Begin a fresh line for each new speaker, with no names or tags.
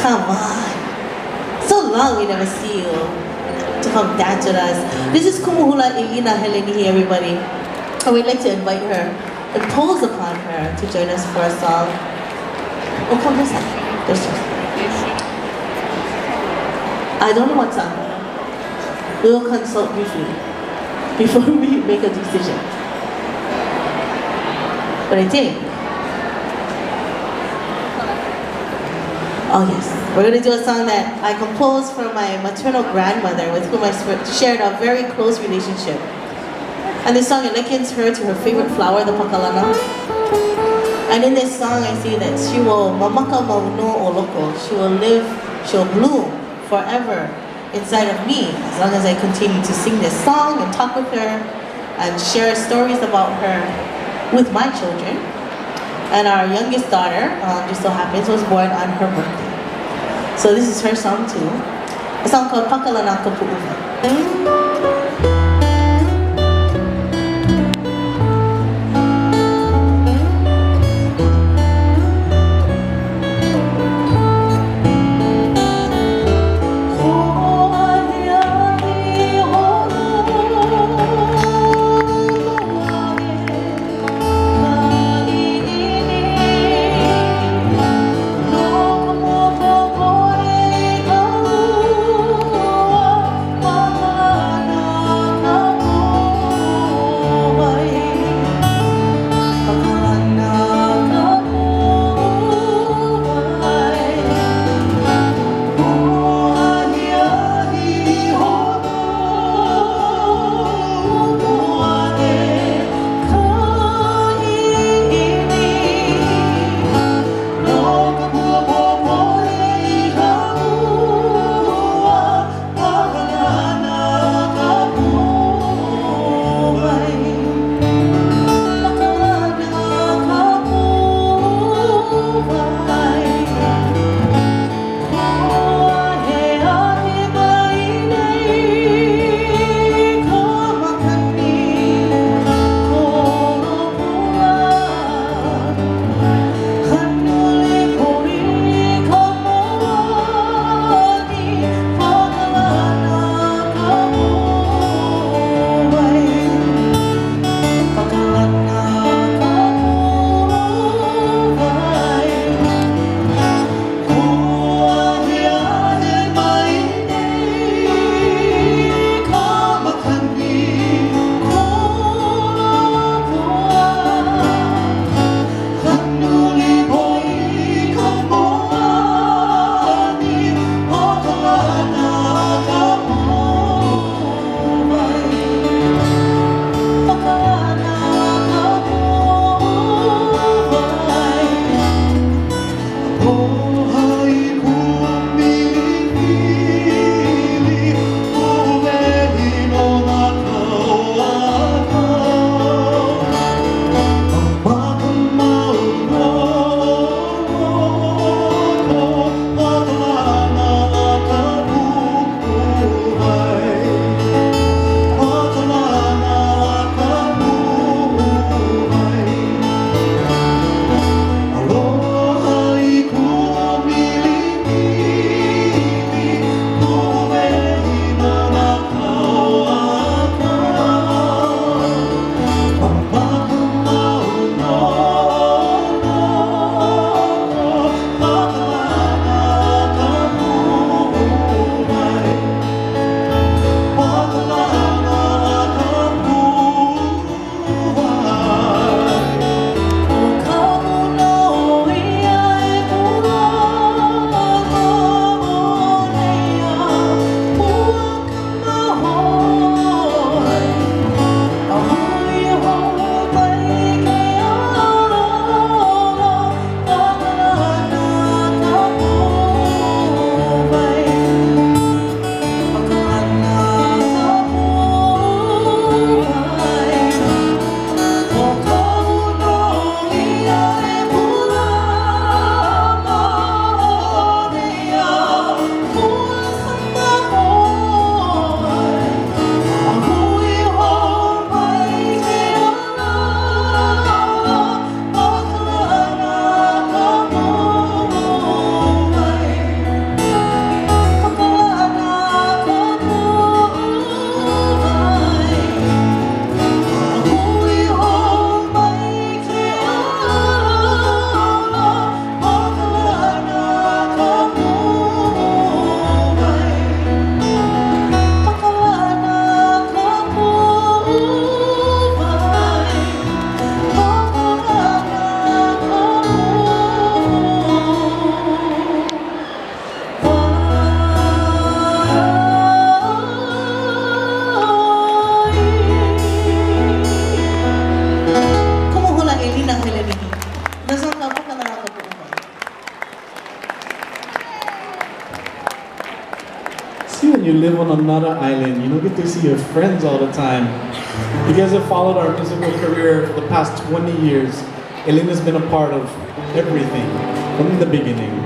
Come on. So long we never see you to come dance with us. This is Kumu Hula Eleena Helenihi, everybody. And we'd like to invite her, impose upon her to join us for a song. Oh, come this side. I don't know what song. We will consult briefly before we make a decision. But I think, oh yes, we're going to do a song that I composed for my maternal grandmother with whom I shared a very close relationship. And this song, it likens her to her favorite flower, the Pakalana. And in this song, I see that she will mamaka mauno o loko. She will live, she will bloom forever inside of me as long as I continue to sing this song and talk with her and share stories about her with my children. And our youngest daughter, just so happens, was born on her birthday. So this is her song too. A song called Pakalana Puʻuwai.
especially when you live on another island, you don't get to see your friends all the time. You guys have followed our musical career for the past 20 years. Elena's been a part of everything from the beginning.